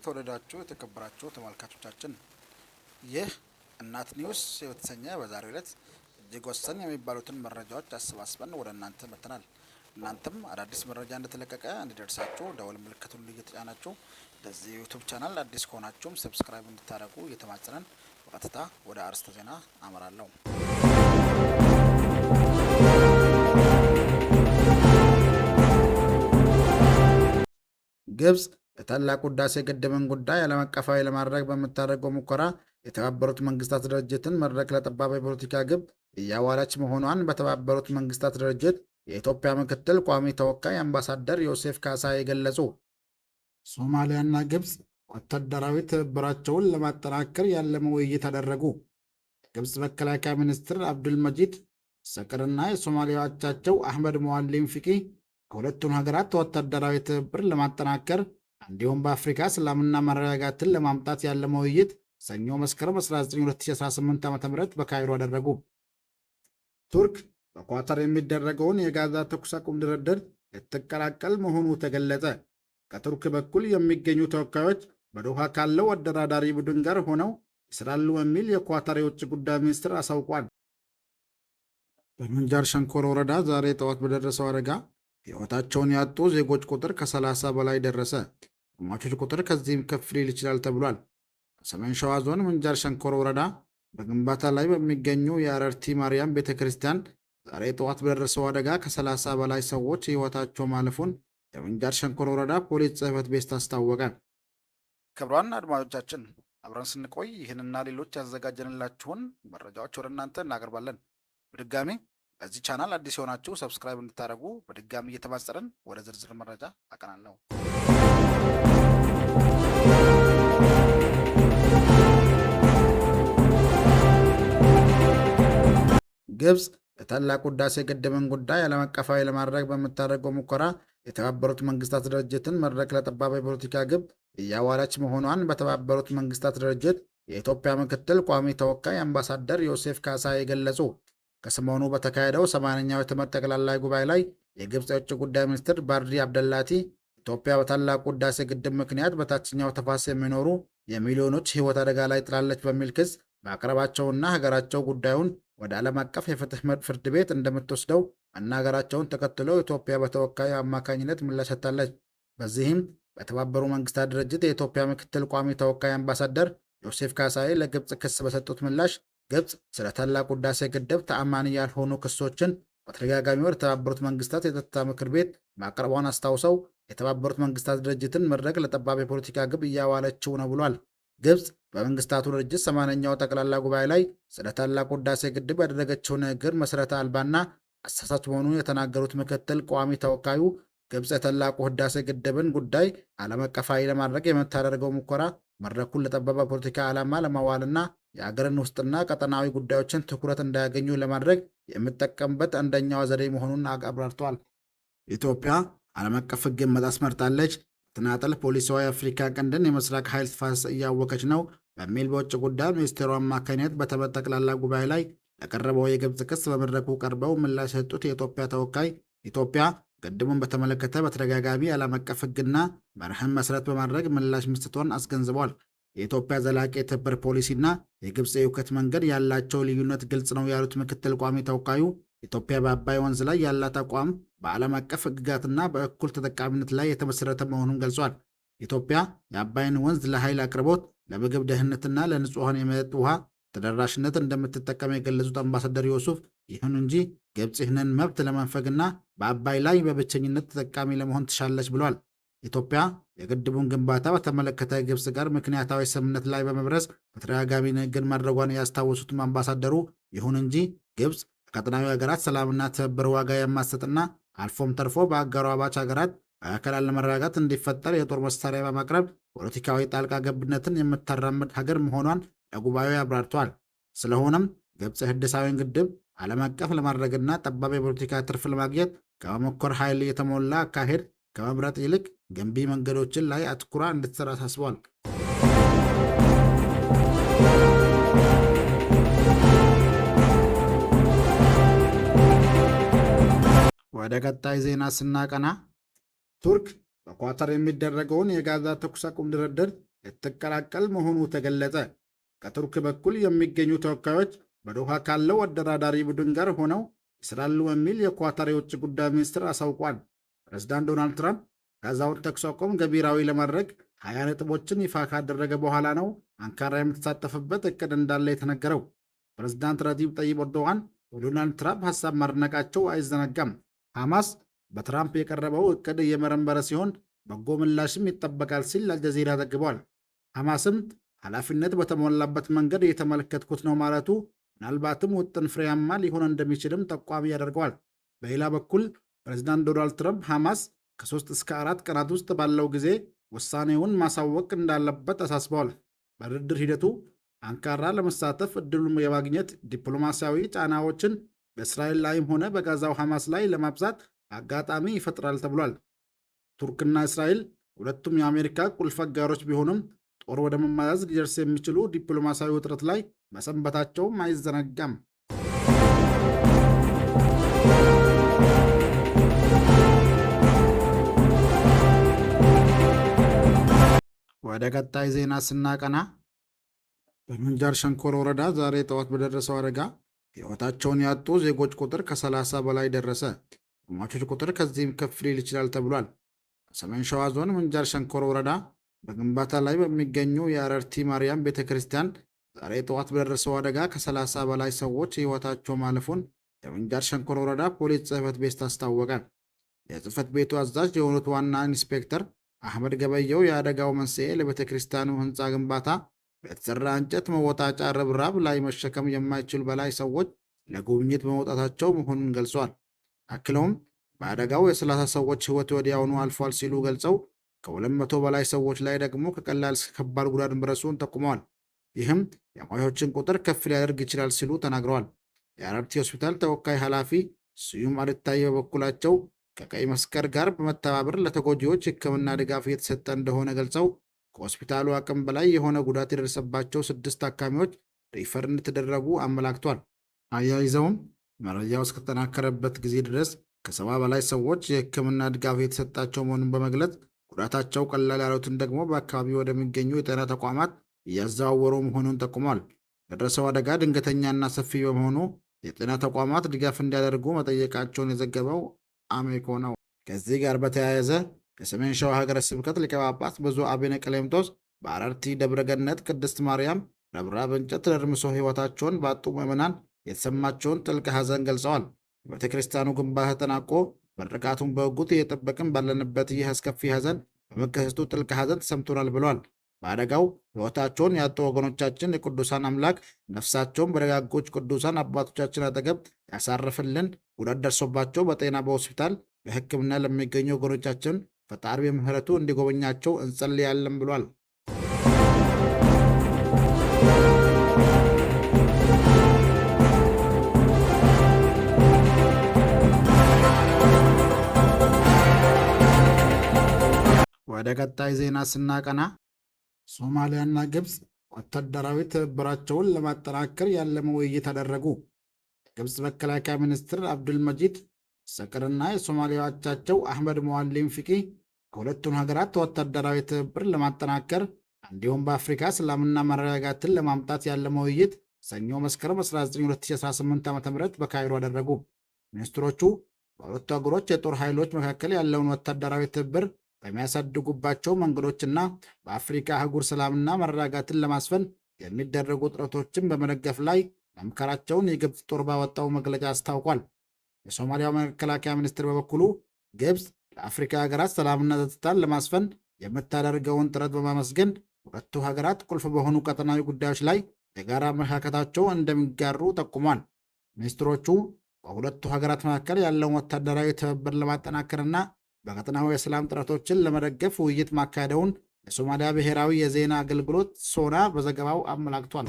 የተወደዳችሁ የተከበራችሁ ተመልካቾቻችን ይህ እናት ኒውስ የተሰኘ በዛሬው ዕለት እጅግ ወሳኝ የሚባሉትን መረጃዎች አሰባስበን ወደ እናንተ መጥተናል። እናንተም አዳዲስ መረጃ እንደተለቀቀ እንዲደርሳችሁ ደወል ምልክቱን እየተጫናችሁ ለዚህ ዩቲዩብ ቻናል አዲስ ከሆናችሁም ሰብስክራይብ እንድታደርጉ እየተማጸንን በቀጥታ ወደ አርዕስተ ዜና አመራለሁ። ግብጽ የታላቁ ህዳሴ ግድብን ጉዳይ ዓለም አቀፋዊ ለማድረግ በምታደርገው ሙከራ የተባበሩት መንግስታት ድርጅትን መድረክ ለጠባብ የፖለቲካ ግብ እያዋለች መሆኗን በተባበሩት መንግስታት ድርጅት የኢትዮጵያ ምክትል ቋሚ ተወካይ አምባሳደር ዮሴፍ ካሳይ ገለጹ። ሶማሊያና ግብጽ ወታደራዊ ትብብራቸውን ለማጠናከር ያለመ ውይይት አደረጉ። የግብጽ መከላከያ ሚኒስትር አብዱል መጂድ ሰቅርና የሶማሊያ አቻቸው አህመድ ሙአሊም ፊቂ ከሁለቱም ሀገራት ወታደራዊ ትብብር ለማጠናከር እንዲሁም በአፍሪካ ሰላምና መረጋጋትን ለማምጣት ያለመ ውይይት ሰኞ መስከረም 19 2018 ዓ.ም በካይሮ አደረጉ። ቱርክ በኳታር የሚደረገውን የጋዛ ተኩስ አቁም ድርድር ልትቀላቀል መሆኑ ተገለጸ። ከቱርክ በኩል የሚገኙ ተወካዮች በዶሃ ካለው አደራዳሪ ቡድን ጋር ሆነው ይሰራሉ የሚል የኳታር የውጭ ጉዳይ ሚኒስትር አሳውቋል። በምንጃር ሸንኮር ወረዳ ዛሬ ጠዋት በደረሰው አደጋ ሕይወታቸውን ያጡ ዜጎች ቁጥር ከ30 በላይ ደረሰ። ሟቾች ቁጥር ከዚህም ከፍ ሊል ይችላል ተብሏል። ሰሜን ሸዋ ዞን ምንጃር ሸንኮር ወረዳ በግንባታ ላይ በሚገኙ የአረርቲ ማርያም ቤተ ክርስቲያን ዛሬ ጠዋት በደረሰው አደጋ ከ30 በላይ ሰዎች ሕይወታቸው ማለፉን የምንጃር ሸንኮር ወረዳ ፖሊስ ጽሕፈት ቤት አስታወቀ። ክቡራን አድማጮቻችን አብረን ስንቆይ ይህንና ሌሎች ያዘጋጀንላችሁን መረጃዎች ወደ እናንተ እናቀርባለን። በድጋሚ ለዚህ ቻናል አዲስ የሆናችሁ ሰብስክራይብ እንድታደርጉ በድጋሚ እየተማጸንን ወደ ዝርዝር መረጃ አቀናለሁ። ግብጽ የታላቁ ህዳሴ ግድብን ጉዳይ ዓለም አቀፋዊ ለማድረግ በምታደርገው ሙከራ የተባበሩት መንግስታት ድርጅትን መድረክ ለጠባብ የፖለቲካ ግብ እያዋለች መሆኗን በተባበሩት መንግስታት ድርጅት የኢትዮጵያ ምክትል ቋሚ ተወካይ አምባሳደር ዮሴፍ ካሳይ ገለጹ። ከሰሞኑ በተካሄደው 80ኛው የትምህርት ጠቅላላ ጉባኤ ላይ የግብጽ የውጭ ጉዳይ ሚኒስትር ባድሪ አብደላቲ ኢትዮጵያ በታላቁ ህዳሴ ግድብ ምክንያት በታችኛው ተፋሰስ የሚኖሩ የሚሊዮኖች ህይወት አደጋ ላይ ጥላለች በሚል ክስ ማቅረባቸውና ሀገራቸው ጉዳዩን ወደ ዓለም አቀፍ የፍትህ ፍርድ ቤት እንደምትወስደው መናገራቸውን ተከትሎ ኢትዮጵያ በተወካዩ አማካኝነት ምላሽ ሰጥታለች። በዚህም በተባበሩ መንግስታት ድርጅት የኢትዮጵያ ምክትል ቋሚ ተወካይ አምባሳደር ዮሴፍ ካሳይ ለግብጽ ክስ በሰጡት ምላሽ ግብጽ ስለ ታላቁ ህዳሴ ግድብ ተአማኒ ያልሆኑ ክሶችን በተደጋጋሚ ወደ ተባበሩት መንግስታት የጸጥታ ምክር ቤት ማቅረቧን አስታውሰው የተባበሩት መንግስታት ድርጅትን መድረክ ለጠባብ የፖለቲካ ግብ እያዋለችው ነው ብሏል። ግብጽ በመንግስታቱ ድርጅት 80ኛው ጠቅላላ ጉባኤ ላይ ስለ ታላቁ ህዳሴ ግድብ ያደረገችው ንግግር መሰረተ አልባና አሳሳች መሆኑን የተናገሩት ምክትል ቋሚ ተወካዩ ግብጽ የታላቁ ህዳሴ ግድብን ጉዳይ ዓለም አቀፋዊ ለማድረግ የምታደርገው ሙከራ መድረኩን ለጠባብ ፖለቲካ ዓላማ ለማዋልና የአገርን ውስጥና ቀጠናዊ ጉዳዮችን ትኩረት እንዳያገኙ ለማድረግ የምጠቀምበት አንደኛው ዘዴ መሆኑን አብራርተዋል። ኢትዮጵያ ዓለም አቀፍ ሕግን መጣስ መርጣለች፣ ተናጠል ፖሊሲዋ የአፍሪካ ቀንድን የምስራቅ ኃይል ተፋሰስ እያወከች ነው በሚል በውጭ ጉዳይ ሚኒስቴሩ አማካኝነት በተመድ ጠቅላላ ጉባኤ ላይ ለቀረበው የግብጽ ክስ በመድረኩ ቀርበው ምላሽ የሰጡት የኢትዮጵያ ተወካይ ኢትዮጵያ ግድቡን በተመለከተ በተደጋጋሚ ዓለም አቀፍ ሕግና መርህን መሰረት በማድረግ ምላሽ መስጠቷን አስገንዝበዋል። የኢትዮጵያ ዘላቂ የትብብር ፖሊሲና የግብጽ የውከት መንገድ ያላቸው ልዩነት ግልጽ ነው ያሉት ምክትል ቋሚ ተወካዩ ኢትዮጵያ በአባይ ወንዝ ላይ ያላት አቋም በዓለም አቀፍ ሕግጋትና በእኩል ተጠቃሚነት ላይ የተመሰረተ መሆኑን ገልጿል። ኢትዮጵያ የአባይን ወንዝ ለኃይል አቅርቦት፣ ለምግብ ደህንነትና ለንጹሐን የመጠጥ ውሃ ተደራሽነት እንደምትጠቀም የገለጹት አምባሳደር ዮሱፍ ይሁን እንጂ ግብጽ ይህንን መብት ለመንፈግና በአባይ ላይ በብቸኝነት ተጠቃሚ ለመሆን ትሻለች ብሏል። ኢትዮጵያ የግድቡን ግንባታ በተመለከተ ግብጽ ጋር ምክንያታዊ ስምምነት ላይ በመድረስ በተደጋጋሚ ንግግር ማድረጓን ያስታወሱትም አምባሳደሩ ይሁን እንጂ ግብጽ በቀጠናዊ ሀገራት ሰላምና ትብብር ዋጋ የማሰጥና አልፎም ተርፎ በአጋሯ አባች ሀገራት መካከል አለመረጋጋት እንዲፈጠር የጦር መሳሪያ በማቅረብ ፖለቲካዊ ጣልቃ ገብነትን የምታራምድ ሀገር መሆኗን ለጉባኤው አብራርተዋል። ስለሆነም ግብጽ ህዳሴውን ግድብ ዓለም አቀፍ ለማድረግና ጠባብ የፖለቲካ ትርፍ ለማግኘት ከመሞከር ኃይል የተሞላ አካሄድ ከመምረጥ ይልቅ ገንቢ መንገዶችን ላይ አትኩራ እንድትሰራ አሳስቧል። ወደ ቀጣይ ዜና ስናቀና ቱርክ በኳታር የሚደረገውን የጋዛ ተኩስ አቁም ድርድር ልትቀላቀል መሆኑ ተገለጸ። ከቱርክ በኩል የሚገኙ ተወካዮች በዶሃ ካለው አደራዳሪ ቡድን ጋር ሆነው ይሰራሉ የሚል የኳታር የውጭ ጉዳይ ሚኒስትር አሳውቋል። ፕሬዝዳንት ዶናልድ ትራምፕ ጋዛውን ተኩስ አቁም ገቢራዊ ለማድረግ 20 ነጥቦችን ይፋ ካደረገ በኋላ ነው አንካራ የምትሳተፍበት እቅድ እንዳለ የተነገረው። ፕሬዝዳንት ረጂብ ጠይብ ኤርዶዋን በዶናልድ ትራምፕ ሐሳብ ማድነቃቸው አይዘነጋም። ሐማስ በትራምፕ የቀረበው እቅድ እየመረመረ ሲሆን በጎ ምላሽም ይጠበቃል ሲል አልጀዚራ ዘግቧል። ሐማስም ኃላፊነት በተሞላበት መንገድ እየተመለከትኩት ነው ማለቱ ምናልባትም ውጥን ፍሬያማ ሊሆን እንደሚችልም ጠቋሚ ያደርገዋል። በሌላ በኩል ፕሬዝዳንት ዶናልድ ትራምፕ ሐማስ ከ3 እስከ 4 ቀናት ውስጥ ባለው ጊዜ ውሳኔውን ማሳወቅ እንዳለበት አሳስበዋል። በድርድር ሂደቱ አንካራ ለመሳተፍ እድሉን የማግኘት ዲፕሎማሲያዊ ጫናዎችን በእስራኤል ላይም ሆነ በጋዛው ሐማስ ላይ ለማብዛት አጋጣሚ ይፈጥራል ተብሏል። ቱርክና እስራኤል ሁለቱም የአሜሪካ ቁልፍ አጋሮች ቢሆኑም ጦር ወደ መማያዝ ሊደርስ የሚችሉ ዲፕሎማሲያዊ ውጥረት ላይ መሰንበታቸውም አይዘነጋም። ወደ ቀጣይ ዜና ስናቀና በምንጃር ሸንኮር ወረዳ ዛሬ ጠዋት በደረሰው አደጋ ሕይወታቸውን ያጡ ዜጎች ቁጥር ከ30 በላይ ደረሰ። ሟቾች ቁጥር ከዚህም ከፍ ሊል ይችላል ተብሏል። በሰሜን ሸዋ ዞን ምንጃር ሸንኮር ወረዳ በግንባታ ላይ በሚገኙ የአረርቲ ማርያም ቤተ ክርስቲያን ዛሬ ጠዋት በደረሰው አደጋ ከ30 በላይ ሰዎች ሕይወታቸው ማለፉን የምንጃር ሸንኮር ወረዳ ፖሊስ ጽሕፈት ቤት አስታወቀ። የጽሕፈት ቤቱ አዛዥ የሆኑት ዋና ኢንስፔክተር አህመድ ገበየው የአደጋው መንስኤ ለቤተ ክርስቲያኑ ሕንፃ ግንባታ በተሰራ እንጨት መወጣጫ ርብራብ ላይ መሸከም የማይችሉ በላይ ሰዎች ለጉብኝት በመውጣታቸው መሆኑን ገልጿል። አክለውም በአደጋው የ30 ሰዎች ሕይወት ወዲያውኑ አልፏል ሲሉ ገልጸው ከ200 በላይ ሰዎች ላይ ደግሞ ከቀላል እስከ ከባድ ጉዳት መድረሱን ጠቁመዋል። ይህም የሟቾችን ቁጥር ከፍ ሊያደርግ ይችላል ሲሉ ተናግረዋል። የአረርቲ ሆስፒታል ተወካይ ኃላፊ ስዩም አልታይ በበኩላቸው ከቀይ መስቀል ጋር በመተባበር ለተጎጂዎች ሕክምና ድጋፍ እየተሰጠ እንደሆነ ገልጸው ከሆስፒታሉ አቅም በላይ የሆነ ጉዳት የደረሰባቸው 6 ታካሚዎች ሪፈር እንደተደረጉ አመላክቷል። አያይዘውም መረጃው እስከተጠናከረበት ጊዜ ድረስ ከ70 በላይ ሰዎች የሕክምና ድጋፍ የተሰጣቸው መሆኑን በመግለጽ ጉዳታቸው ቀላል ያሉትን ደግሞ በአካባቢው ወደሚገኙ የጤና ተቋማት እያዘዋወሩ መሆኑን ጠቁሟል። የደረሰው አደጋ ድንገተኛና ሰፊ በመሆኑ የጤና ተቋማት ድጋፍ እንዲያደርጉ መጠየቃቸውን የዘገበው አሜኮ ነው። ከዚህ ጋር በተያያዘ የሰሜን ሸዋ ሀገረ ስብከት ሊቀ ጳጳስ ብፁዕ አቡነ ቀሌምጦስ በአረርቲ ደብረገነት ቅድስት ማርያም ረብራብ እንጨት ተደርምሶ ሕይወታቸውን ባጡ ምዕመናን የተሰማቸውን ጥልቅ ሐዘን ገልጸዋል። የቤተ ክርስቲያኑ ግንባታ ተጠናቆ ምርቃቱን በጉጉት እየጠበቅን ባለንበት ይህ አስከፊ ሐዘን በመከሰቱ ጥልቅ ሐዘን ተሰምቶናል ብለዋል። በአደጋው ሕይወታቸውን ያጡ ወገኖቻችን የቅዱሳን አምላክ ነፍሳቸውን በደጋጎች ቅዱሳን አባቶቻችን አጠገብ ያሳርፍልን። ጉዳት ደርሶባቸው በጤና በሆስፒታል በሕክምና ለሚገኙ ወገኖቻችን ፈጣሪ በምሕረቱ እንዲጎበኛቸው እንጸልያለን ብሏል። ወደ ቀጣይ ዜና ስናቀና ሶማሊያና ግብፅ ወታደራዊ ትብብራቸውን ለማጠናከር ያለመ ውይይት አደረጉ። የግብፅ መከላከያ ሚኒስትር አብዱልመጂድ ሰቅርና የሶማሊያ አቻቸው አህመድ ሞዓሊም ፊቂ ከሁለቱም ሀገራት ወታደራዊ ትብብር ለማጠናከር እንዲሁም በአፍሪካ ሰላምና መረጋጋትን ለማምጣት ያለመ ውይይት ሰኞ መስከረም 19 2018 ዓ.ም በካይሮ አደረጉ። ሚኒስትሮቹ በሁለቱ ሀገሮች የጦር ኃይሎች መካከል ያለውን ወታደራዊ ትብብር በሚያሳድጉባቸው መንገዶችና በአፍሪካ አህጉር ሰላምና መረጋጋትን ለማስፈን የሚደረጉ ጥረቶችን በመደገፍ ላይ መምከራቸውን የግብፅ ጦር ባወጣው መግለጫ አስታውቋል። የሶማሊያው መከላከያ ሚኒስትር በበኩሉ ግብፅ ለአፍሪካ ሀገራት ሰላምና ጸጥታን ለማስፈን የምታደርገውን ጥረት በማመስገን ሁለቱ ሀገራት ቁልፍ በሆኑ ቀጠናዊ ጉዳዮች ላይ የጋራ አመለካከታቸው እንደሚጋሩ ጠቁሟል። ሚኒስትሮቹ በሁለቱ ሀገራት መካከል ያለውን ወታደራዊ ትብብር ለማጠናከርና በቀጠናው የሰላም ጥረቶችን ለመደገፍ ውይይት ማካሄደውን የሶማሊያ ብሔራዊ የዜና አገልግሎት ሶና በዘገባው አመላክቷል።